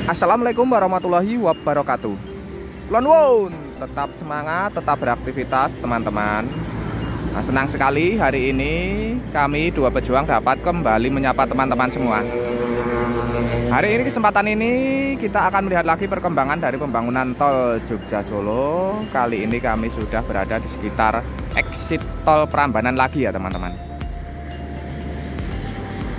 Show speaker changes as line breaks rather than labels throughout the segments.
Assalamualaikum warahmatullahi wabarakatuh. Kulon tetap semangat, tetap beraktivitas teman-teman. Nah, senang sekali hari ini kami dua pejuang dapat kembali menyapa teman-teman semua. Hari ini kesempatan ini kita akan melihat lagi perkembangan dari pembangunan tol Jogja Solo. Kali ini kami sudah berada di sekitar exit tol Prambanan lagi ya teman-teman.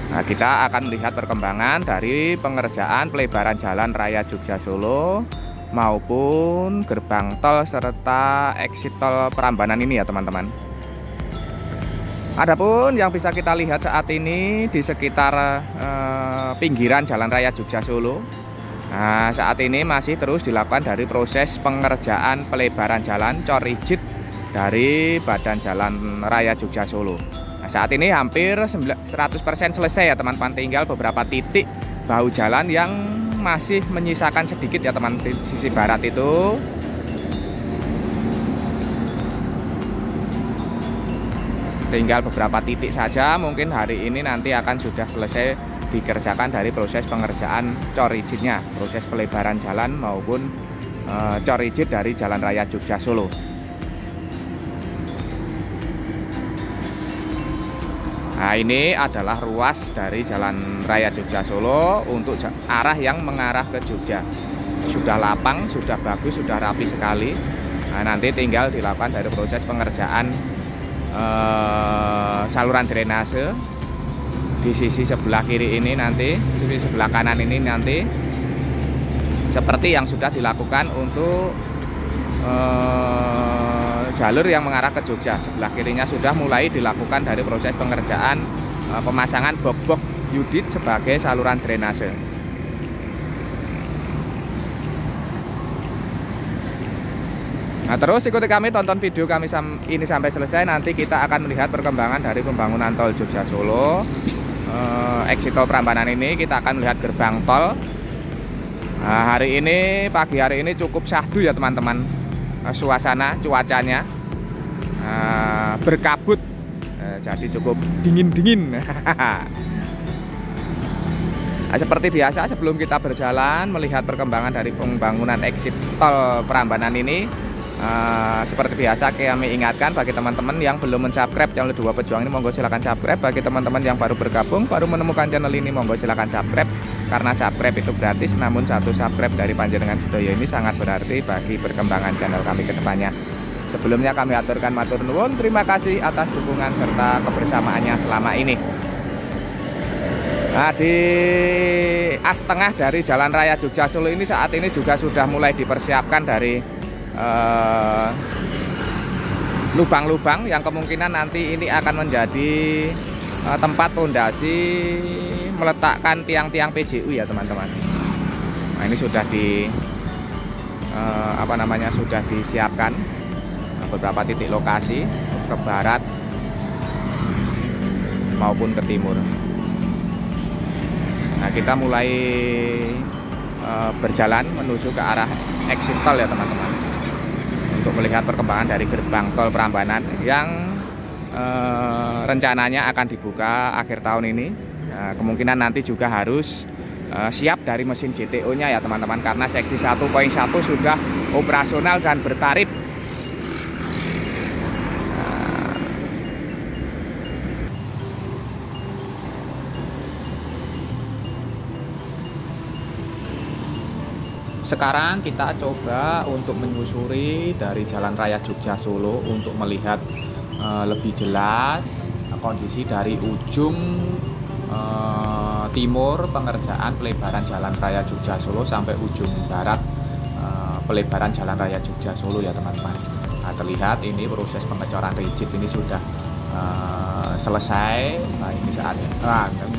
Nah, kita akan melihat perkembangan dari pengerjaan pelebaran jalan raya Jogja Solo maupun gerbang tol serta exit tol Prambanan ini ya teman-teman. Adapun yang bisa kita lihat saat ini di sekitar pinggiran jalan raya Jogja Solo. Nah, saat ini masih terus dilakukan dari proses pengerjaan pelebaran jalan cor rigid dari badan jalan raya Jogja Solo. Saat ini hampir 100% selesai ya teman-teman, tinggal beberapa titik bahu jalan yang masih menyisakan sedikit ya teman, di sisi barat itu. Tinggal beberapa titik saja, mungkin hari ini nanti akan sudah selesai dikerjakan dari proses pengerjaan cor rigidnya, proses pelebaran jalan maupun cor rigid dari jalan raya Jogja Solo. Nah, ini adalah ruas dari jalan raya Jogja Solo untuk arah yang mengarah ke Jogja. Sudah lapang, sudah bagus, sudah rapi sekali. Nah, nanti tinggal dilakukan dari proses pengerjaan saluran drainase di sisi sebelah kiri ini nanti, sisi sebelah kanan ini nanti seperti yang sudah dilakukan untuk jalur yang mengarah ke Jogja. Sebelah kirinya sudah mulai dilakukan dari proses pengerjaan pemasangan box-box Yudit sebagai saluran drainase. Nah, terus ikuti kami, tonton video kami ini sampai selesai. Nanti kita akan melihat perkembangan dari pembangunan tol Jogja Solo exit tol Prambanan ini. Kita akan melihat gerbang tol. Nah, hari ini, pagi hari ini cukup syahdu ya teman-teman. Suasana cuacanya berkabut, jadi cukup dingin-dingin. Nah, seperti biasa sebelum kita berjalan melihat perkembangan dari pembangunan exit tol Prambanan ini, seperti biasa kami ingatkan bagi teman-teman yang belum mensubscribe channel Dua Pejuang ini, monggo silahkan subscribe. Bagi teman-teman yang baru bergabung, baru menemukan channel ini, monggo silahkan subscribe. Karena subscribe itu gratis, namun satu subscribe dari Panjenengan Sedoyo ini sangat berarti bagi perkembangan channel kami ke depannya. Sebelumnya kami aturkan matur nuwun, terima kasih atas dukungan serta kebersamaannya selama ini. Nah, di as tengah dari jalan raya Jogja Solo ini saat ini juga sudah mulai dipersiapkan dari lubang-lubang yang kemungkinan nanti ini akan menjadi tempat fondasi meletakkan tiang-tiang PJU ya teman-teman. Nah, ini sudah sudah disiapkan beberapa titik lokasi ke barat maupun ke timur. Nah, kita mulai berjalan menuju ke arah exit tol ya teman-teman, untuk melihat perkembangan dari gerbang tol Prambanan yang rencananya akan dibuka akhir tahun ini. Kemungkinan nanti juga harus siap dari mesin JTO-nya ya teman-teman, karena seksi 1.1 sudah operasional dan bertarif. Sekarang kita coba untuk menyusuri dari jalan raya Jogja Solo untuk melihat lebih jelas kondisi dari ujung timur pengerjaan pelebaran jalan raya Jogja Solo sampai ujung barat pelebaran jalan raya Jogja Solo ya teman-teman. Nah, terlihat ini proses pengecoran rigid ini sudah selesai. Nah, ini saatnya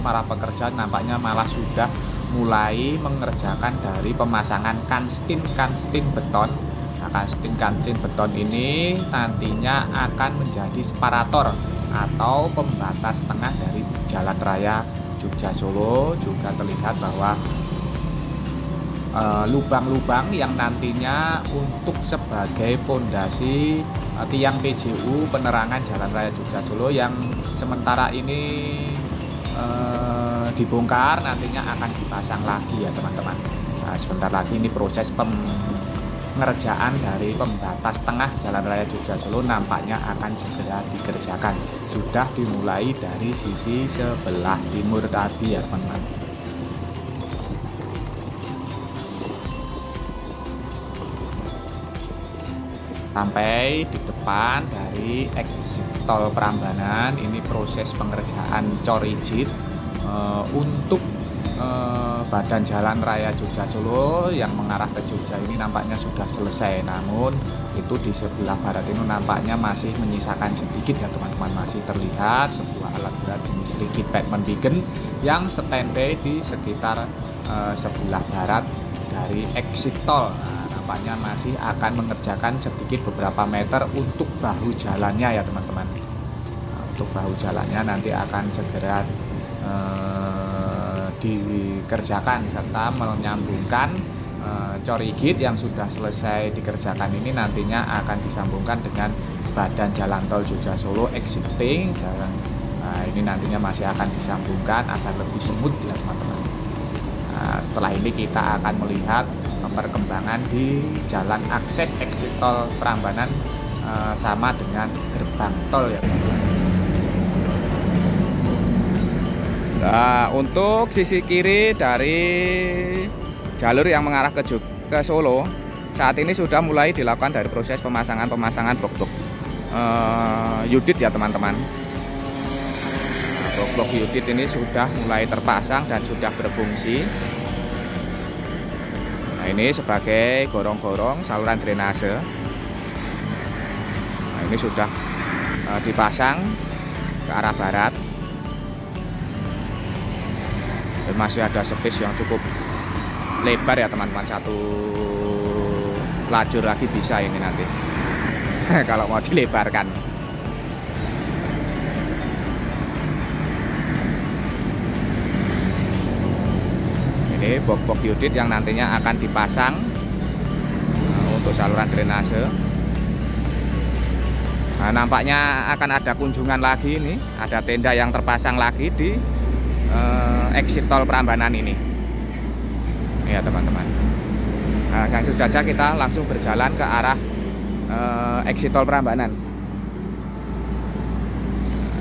para pekerja nampaknya malah sudah mulai mengerjakan dari pemasangan kanstin beton. Nah, kanstin beton ini nantinya akan menjadi separator atau pembatas tengah dari jalan raya Jogja Solo. Juga terlihat bahwa lubang-lubang yang nantinya untuk sebagai fondasi tiang PJU penerangan jalan raya Jogja Solo yang sementara ini dibongkar, nantinya akan dipasang lagi ya teman-teman. Nah, sebentar lagi ini proses pengerjaan dari pembatas tengah Jalan Raya Jogja Solo nampaknya akan segera dikerjakan. Sudah dimulai dari sisi sebelah timur tadi ya teman-teman. Sampai di depan dari exit tol Prambanan ini proses pengerjaan corijit untuk badan Jalan Raya Jogja Solo yang mengarah ke Jogja ini nampaknya sudah selesai, namun itu di sebelah barat ini nampaknya masih menyisakan sedikit ya teman-teman. Masih terlihat sebuah alat berat jenis rigid pavement beacon yang standby di sekitar sebelah barat dari exit tol. Nampaknya masih akan mengerjakan sedikit beberapa meter untuk bahu jalannya ya teman-teman. Untuk bahu jalannya nanti akan segera dikerjakan serta menyambungkan corigit yang sudah selesai dikerjakan ini nantinya akan disambungkan dengan badan jalan tol Jogja Solo exiting jalan. Nah, ini nantinya masih akan disambungkan agar lebih smooth ya teman-teman. Nah, setelah ini kita akan melihat perkembangan di jalan akses exit tol Prambanan sama dengan gerbang tol ya teman-teman. Nah, untuk sisi kiri dari jalur yang mengarah ke Solo saat ini sudah mulai dilakukan dari proses pemasangan blok-blok Yudit ya teman-teman. Blok-blok Yudit ini sudah mulai terpasang dan sudah berfungsi. Nah, ini sebagai gorong-gorong saluran drainase. Nah, ini sudah dipasang ke arah barat. Dan masih ada space yang cukup lebar ya teman-teman, satu lajur lagi bisa ini nanti kalau mau dilebarkan. Ini box-box Yudit yang nantinya akan dipasang untuk saluran drainase. Nah, nampaknya akan ada kunjungan lagi ini, ada tenda yang terpasang lagi di exit tol Prambanan ini ya teman-teman. Nah, langsung saja kita langsung berjalan ke arah exit tol Prambanan.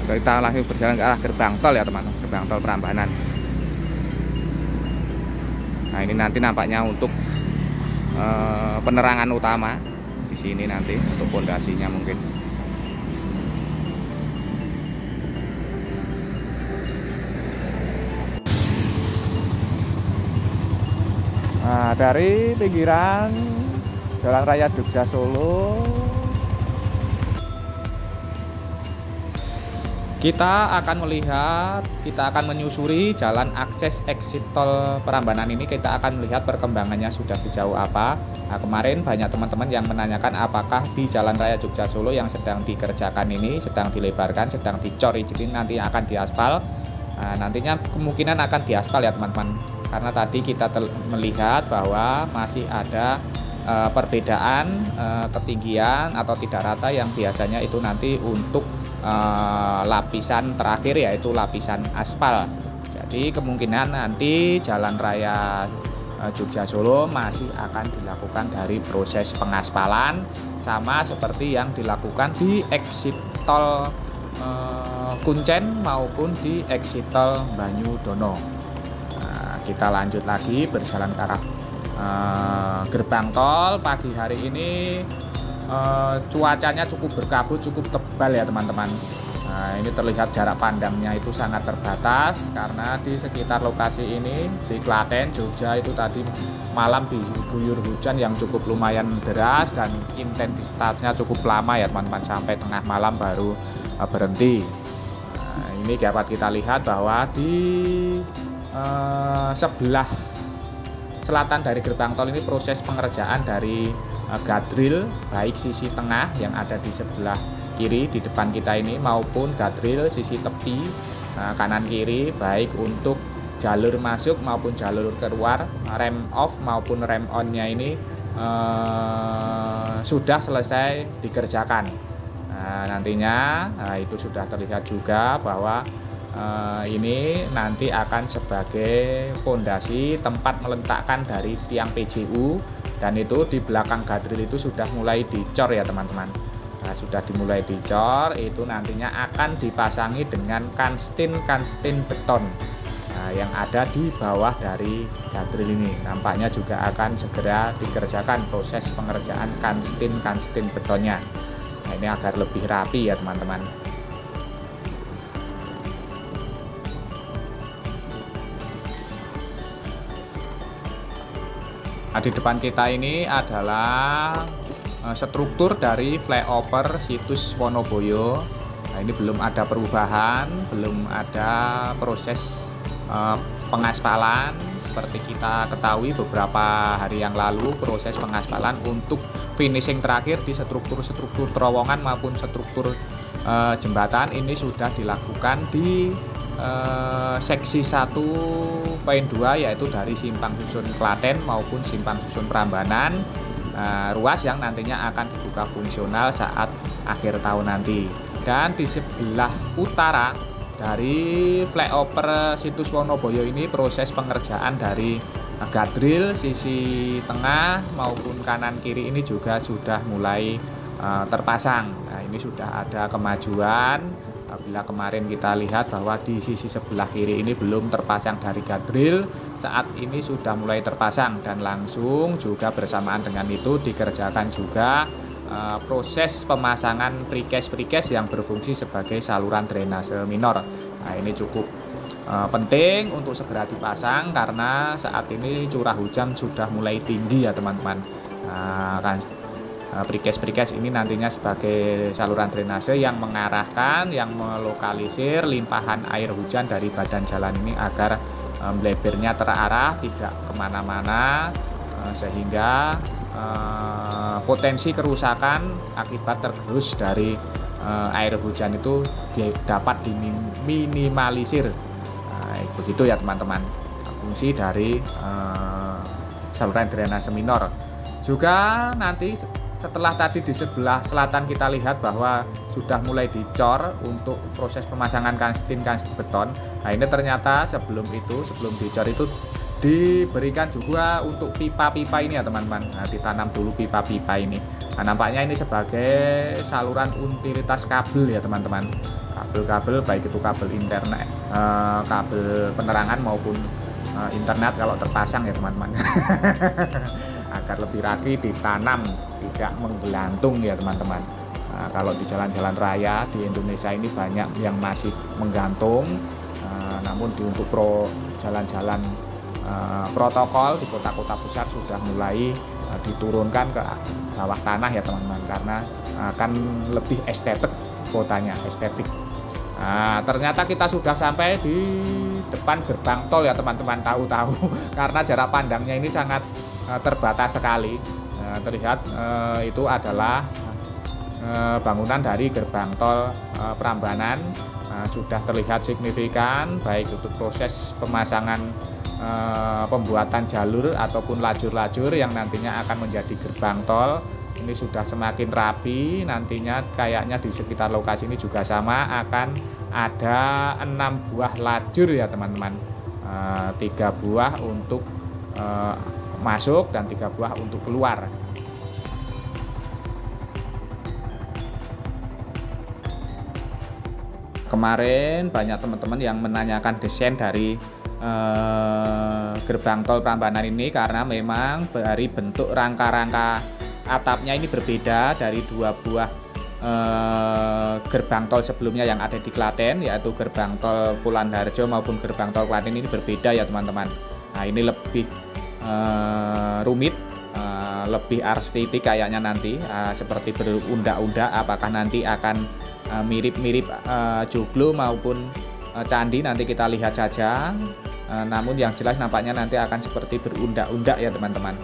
Kita langsung berjalan ke arah gerbang tol ya teman-teman, gerbang tol Prambanan. Nah, ini nanti nampaknya untuk penerangan utama di sini nanti untuk pondasinya mungkin. Nah, dari pinggiran Jalan Raya Jogja Solo kita akan menyusuri jalan akses exit tol Prambanan ini. Kita akan melihat perkembangannya sudah sejauh apa. Nah, kemarin banyak teman-teman yang menanyakan apakah di Jalan Raya Jogja Solo yang sedang dikerjakan ini, sedang dilebarkan, sedang dicor izin nanti akan diaspal. Nah, nantinya kemungkinan akan diaspal ya teman-teman. Karena tadi kita melihat bahwa masih ada perbedaan ketinggian atau tidak rata yang biasanya itu nanti untuk lapisan terakhir yaitu lapisan aspal. Jadi kemungkinan nanti Jalan Raya Jogja Solo masih akan dilakukan dari proses pengaspalan sama seperti yang dilakukan di exit tol Kuncen maupun di exit tol Banyudono. Kita lanjut lagi berjalan ke arah gerbang tol. Pagi hari ini cuacanya cukup berkabut, cukup tebal ya teman-teman. Nah, ini terlihat jarak pandangnya itu sangat terbatas karena di sekitar lokasi ini di Klaten, Jogja itu tadi malam diguyur hujan yang cukup lumayan deras dan intensitasnya cukup lama ya teman-teman, sampai tengah malam baru berhenti. Nah, ini dapat kita lihat bahwa di sebelah selatan dari gerbang tol ini proses pengerjaan dari guardrail baik sisi tengah yang ada di sebelah kiri di depan kita ini maupun guardrail sisi tepi kanan kiri baik untuk jalur masuk maupun jalur keluar, rem off maupun rem on-nya ini sudah selesai dikerjakan. Nantinya itu sudah terlihat juga bahwa ini nanti akan sebagai fondasi tempat meletakkan dari tiang PJU, dan itu di belakang gadril itu sudah mulai dicor ya teman-teman. Nah, sudah dimulai dicor, itu nantinya akan dipasangi dengan kanstin beton yang ada di bawah dari gadril ini. Nampaknya juga akan segera dikerjakan proses pengerjaan kanstin betonnya. Nah, ini agar lebih rapi ya teman-teman. Nah, di depan kita ini adalah struktur dari flyover situs Wonoboyo. Nah, ini belum ada perubahan, belum ada proses pengaspalan. Seperti kita ketahui beberapa hari yang lalu, proses pengaspalan untuk finishing terakhir di struktur terowongan maupun struktur jembatan ini sudah dilakukan di seksi 1.2, yaitu dari Simpang Susun Klaten maupun Simpang Susun Prambanan, ruas yang nantinya akan dibuka fungsional saat akhir tahun nanti. Dan di sebelah utara dari flyover situs Wonoboyo ini, proses pengerjaan dari gadril sisi tengah maupun kanan kiri ini juga sudah mulai terpasang. Nah, ini sudah ada kemajuan. Bila kemarin kita lihat bahwa di sisi sebelah kiri ini belum terpasang dari gadril, saat ini sudah mulai terpasang, dan langsung juga bersamaan dengan itu dikerjakan juga proses pemasangan precast yang berfungsi sebagai saluran drainase minor. Nah, ini cukup penting untuk segera dipasang karena saat ini curah hujan sudah mulai tinggi ya teman-teman. Precast ini nantinya sebagai saluran drainase yang mengarahkan, yang melokalisir limpahan air hujan dari badan jalan ini agar melebarnya terarah, tidak kemana-mana, sehingga potensi kerusakan akibat tergerus dari air hujan itu dapat diminimalisir. Begitu ya teman-teman fungsi dari saluran drainase minor. Juga nanti setelah tadi di sebelah selatan kita lihat bahwa sudah mulai dicor untuk proses pemasangan kanstin beton. Nah, ini ternyata sebelum dicor itu diberikan juga untuk pipa-pipa ini ya teman-teman. Nah, ditanam dulu pipa-pipa ini. Nah, nampaknya ini sebagai saluran utilitas kabel ya teman-teman. Kabel-kabel baik itu kabel internet, kabel penerangan maupun internet kalau terpasang ya teman-teman. Agar lebih rapi ditanam, tidak menggelantung ya teman-teman. Nah, kalau di jalan-jalan raya di Indonesia ini banyak yang masih menggantung, namun untuk jalan-jalan protokol di kota-kota besar sudah mulai diturunkan ke bawah tanah ya teman-teman, karena akan lebih estetik kotanya, estetik. Nah, ternyata kita sudah sampai di depan gerbang tol ya teman-teman, tahu-tahu karena jarak pandangnya ini sangat terbatas sekali. Terlihat itu adalah bangunan dari gerbang tol Prambanan. Sudah terlihat signifikan baik untuk proses pemasangan pembuatan jalur ataupun lajur-lajur yang nantinya akan menjadi gerbang tol. Ini sudah semakin rapi. Nantinya kayaknya di sekitar lokasi ini juga sama, akan ada 6 buah lajur ya teman-teman. 3 buah untuk masuk dan 3 buah untuk keluar. Kemarin banyak teman-teman yang menanyakan desain dari gerbang tol Prambanan ini, karena memang dari bentuk rangka-rangka atapnya ini berbeda dari 2 buah gerbang tol sebelumnya yang ada di Klaten, yaitu gerbang tol Pulanharjo maupun gerbang tol Klaten ini berbeda ya teman-teman. Nah, ini lebih rumit, lebih arsitektur kayaknya nanti, seperti berundak-undak. Apakah nanti akan mirip-mirip joglo maupun candi, nanti kita lihat saja. Namun yang jelas nampaknya nanti akan seperti berundak-undak ya teman-teman.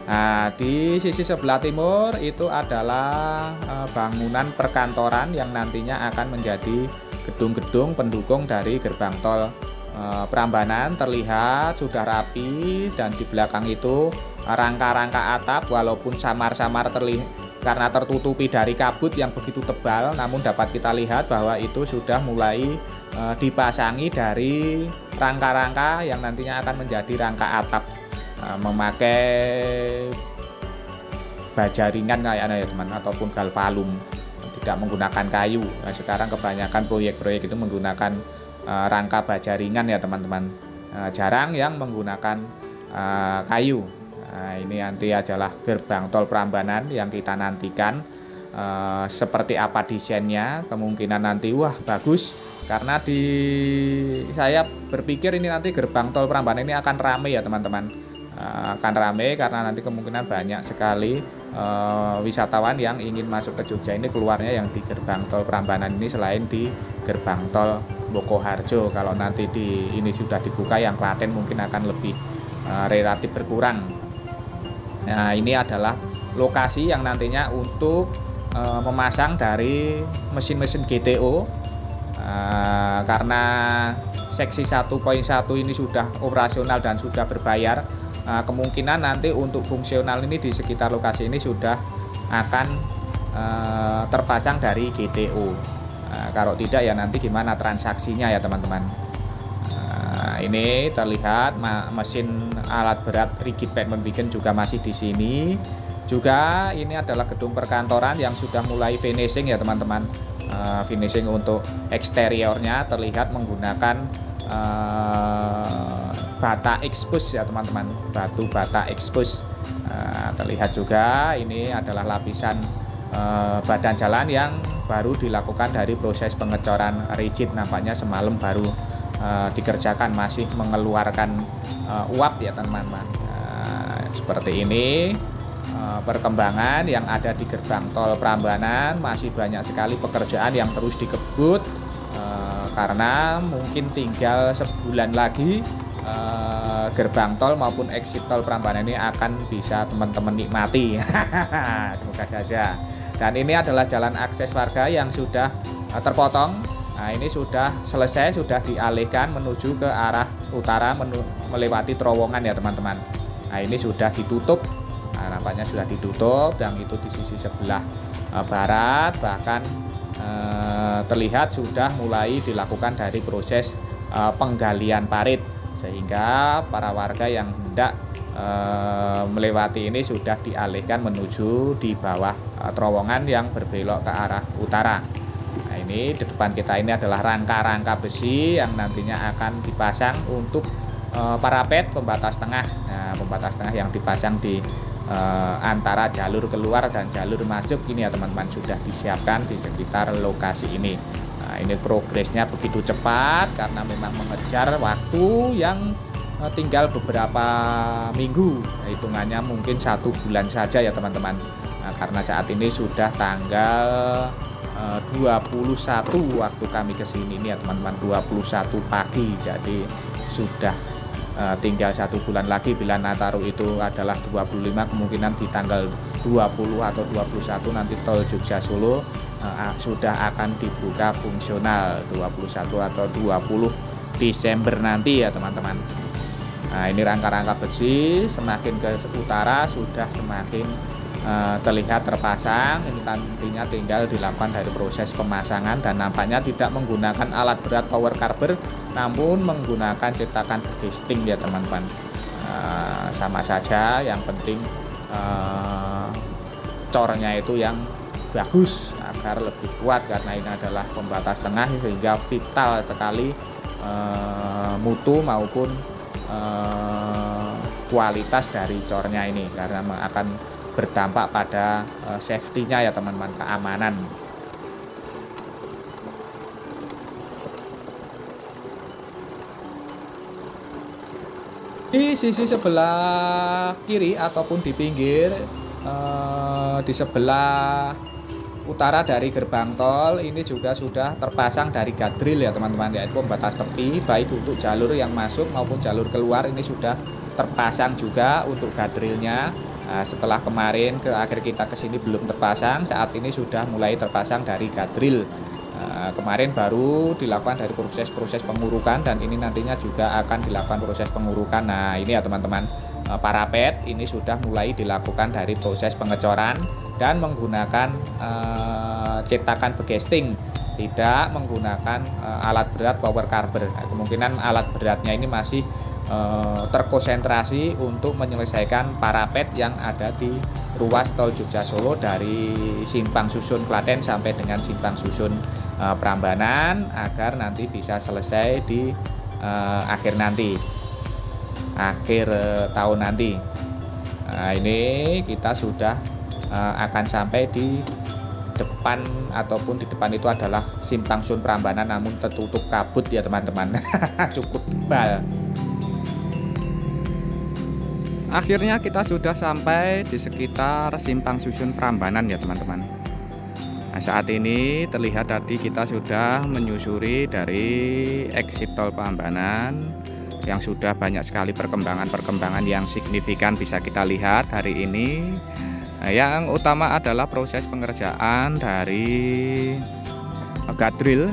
Nah, di sisi sebelah timur itu adalah bangunan perkantoran yang nantinya akan menjadi gedung-gedung pendukung dari gerbang tol Prambanan. Terlihat sudah rapi, dan di belakang itu rangka-rangka atap walaupun samar-samar terlihat karena tertutupi dari kabut yang begitu tebal, namun dapat kita lihat bahwa itu sudah mulai dipasangi dari rangka-rangka yang nantinya akan menjadi rangka atap, memakai baja ringan kayaknya ya teman, ataupun galvalum, tidak menggunakan kayu. Nah, sekarang kebanyakan proyek-proyek itu menggunakan rangka baja ringan ya teman-teman, jarang yang menggunakan kayu. Nah, ini nanti adalah gerbang tol Prambanan yang kita nantikan seperti apa desainnya. Kemungkinan nanti wah bagus, karena saya berpikir ini nanti gerbang tol Prambanan ini akan ramai ya teman-teman, akan ramai karena nanti kemungkinan banyak sekali wisatawan yang ingin masuk ke Jogja ini keluarnya yang di gerbang tol Prambanan ini selain di gerbang tol Bokoharjo. Kalau nanti ini sudah dibuka, yang Klaten mungkin akan lebih relatif berkurang. Nah, ini adalah lokasi yang nantinya untuk memasang dari mesin-mesin GTO, karena seksi 1.1 ini sudah operasional dan sudah berbayar. Kemungkinan nanti untuk fungsional ini di sekitar lokasi ini sudah akan terpasang dari GTO. Kalau tidak ya nanti gimana transaksinya ya teman-teman. Ini terlihat mesin alat berat rigid pavement wagon juga masih di sini. Juga ini adalah gedung perkantoran yang sudah mulai finishing ya teman-teman. Finishing untuk eksteriornya terlihat menggunakan bata expose ya teman-teman, batu bata expose. Terlihat juga ini adalah lapisan badan jalan yang baru dilakukan dari proses pengecoran rigid. Nampaknya semalam baru dikerjakan, masih mengeluarkan uap ya teman-teman. Seperti ini perkembangan yang ada di gerbang tol Prambanan. Masih banyak sekali pekerjaan yang terus dikebut, karena mungkin tinggal sebulan lagi gerbang tol maupun exit tol Prambanan ini akan bisa teman-teman nikmati. Semoga saja. Dan ini adalah jalan akses warga yang sudah terpotong. Nah, ini sudah selesai, sudah dialihkan menuju ke arah utara, melewati terowongan ya teman-teman. Nah, ini sudah ditutup. Nah, nampaknya sudah ditutup, yang itu di sisi sebelah barat. Bahkan terlihat sudah mulai dilakukan dari proses penggalian parit, sehingga para warga yang hendak melewati ini sudah dialihkan menuju di bawah terowongan yang berbelok ke arah utara. Nah, ini di depan kita ini adalah rangka-rangka besi yang nantinya akan dipasang untuk parapet pembatas tengah. Nah, pembatas tengah yang dipasang di antara jalur keluar dan jalur masuk ini ya teman-teman, sudah disiapkan di sekitar lokasi ini. Nah, ini progresnya begitu cepat karena memang mengejar waktu yang tinggal beberapa minggu, hitungannya mungkin 1 bulan saja ya teman-teman. Nah, karena saat ini sudah tanggal 21 waktu kami kesini ini ya teman-teman, 21 pagi, jadi sudah tinggal 1 bulan lagi. Bila Nataru itu adalah 25, kemungkinan di tanggal 20 atau 21 nanti tol Jogja Solo sudah akan dibuka fungsional, 21 atau 20 Desember nanti ya teman-teman. Nah, ini rangka-rangka besi semakin ke utara sudah semakin terlihat terpasang. Ini nantinya tinggal dilakukan dari proses pemasangan, dan nampaknya tidak menggunakan alat berat power carber, namun menggunakan cetakan casting ya teman-teman. Sama saja, yang penting cornya itu yang bagus agar lebih kuat, karena ini adalah pembatas tengah sehingga vital sekali mutu maupun kualitas dari cornya ini, karena akan berdampak pada safety-nya ya teman-teman, keamanan. Di sisi sebelah kiri ataupun di pinggir, di sebelah utara dari gerbang tol ini juga sudah terpasang dari guardrail ya teman-teman, yaitu pembatas tepi baik untuk jalur yang masuk maupun jalur keluar. Ini sudah terpasang juga untuk guardrailnya. Nah, setelah kemarin akhir kita kesini belum terpasang, saat ini sudah mulai terpasang dari guardrail. Kemarin baru dilakukan dari proses pengurukan, dan ini nantinya juga akan dilakukan proses pengurukan. Nah, ini ya teman-teman, parapet ini sudah mulai dilakukan dari proses pengecoran dan menggunakan cetakan begesting, tidak menggunakan alat berat power carber. Nah, kemungkinan alat beratnya ini masih terkonsentrasi untuk menyelesaikan parapet yang ada di ruas tol Jogja Solo dari Simpang Susun Klaten sampai dengan Simpang Susun Prambanan, agar nanti bisa selesai di akhir tahun nanti. Nah, ini kita sudah akan sampai di depan, ataupun di depan itu adalah Simpang Susun Prambanan, namun tertutup kabut ya teman-teman. Cukup tebal. Akhirnya kita sudah sampai di sekitar Simpang Susun Prambanan ya teman-teman. Nah, saat ini terlihat tadi kita sudah menyusuri dari exit tol Prambanan yang sudah banyak sekali perkembangan yang signifikan bisa kita lihat hari ini. Nah, yang utama adalah proses pengerjaan dari guardrail,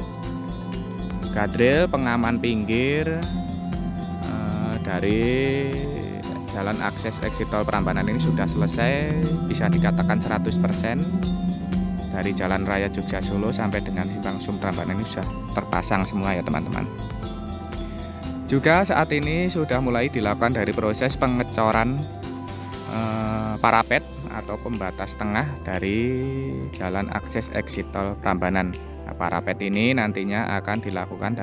pengaman pinggir dari jalan akses exit tol Prambanan ini sudah selesai, bisa dikatakan 100%. Dari Jalan Raya Jogja Solo sampai dengan Simpang Susun Prambanan ini sudah terpasang semua ya teman-teman. Juga saat ini sudah mulai dilakukan dari proses pengecoran parapet atau pembatas tengah dari jalan akses exit tol Prambanan. Nah, parapet ini nantinya akan dilakukan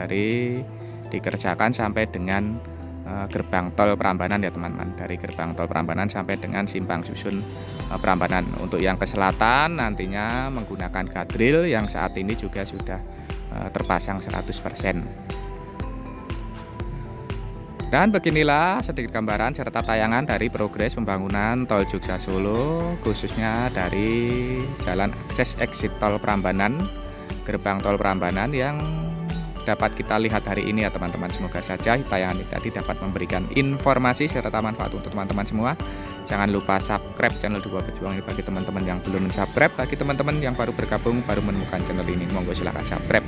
dikerjakan sampai dengan gerbang tol Prambanan ya teman-teman, dari gerbang tol Prambanan sampai dengan Simpang Susun Prambanan. Untuk yang ke selatan nantinya menggunakan guardrail yang saat ini juga sudah terpasang 100%. Dan beginilah sedikit gambaran serta tayangan dari progres pembangunan tol Jogja Solo, khususnya dari jalan akses exit tol Prambanan, gerbang tol Prambanan yang dapat kita lihat hari ini ya teman-teman. Semoga saja tayangan ini tadi dapat memberikan informasi serta manfaat untuk teman-teman semua. Jangan lupa subscribe channel Dua Pejuang ini bagi teman-teman yang belum subscribe. Bagi teman-teman yang baru bergabung, baru menemukan channel ini, monggo silahkan subscribe.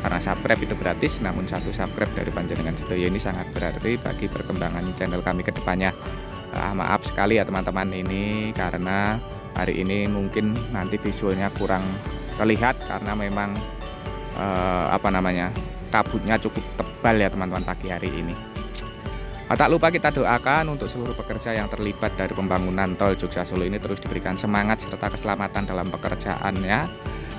Karena subscribe itu gratis, namun satu subscribe dari panjenengan sedaya ini sangat berarti bagi perkembangan channel kami ke depannya. Maaf sekali ya teman-teman, ini karena hari ini mungkin nanti visualnya kurang terlihat karena memang kabutnya cukup tebal ya teman-teman pagi hari ini. Tak lupa kita doakan untuk seluruh pekerja yang terlibat dari pembangunan tol Jogja Solo ini terus diberikan semangat serta keselamatan dalam pekerjaannya.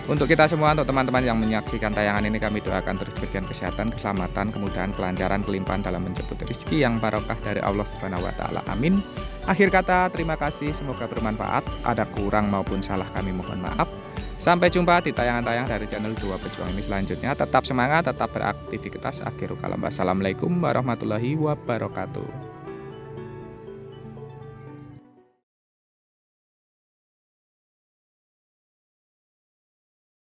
Untuk kita semua, untuk teman-teman yang menyaksikan tayangan ini, kami doakan terus diberikan kesehatan, keselamatan, kemudahan, kelancaran, kelimpahan dalam menjemput rezeki yang barokah dari Allah Subhanahu wa Ta'ala. Amin. Akhir kata, terima kasih, semoga bermanfaat. Ada kurang maupun salah kami mohon maaf. Sampai jumpa di tayangan-tayangan dari channel Dua Pejuang ini selanjutnya. Tetap semangat, tetap beraktivitas. Akhirul kalam. Wassalamualaikum warahmatullahi wabarakatuh.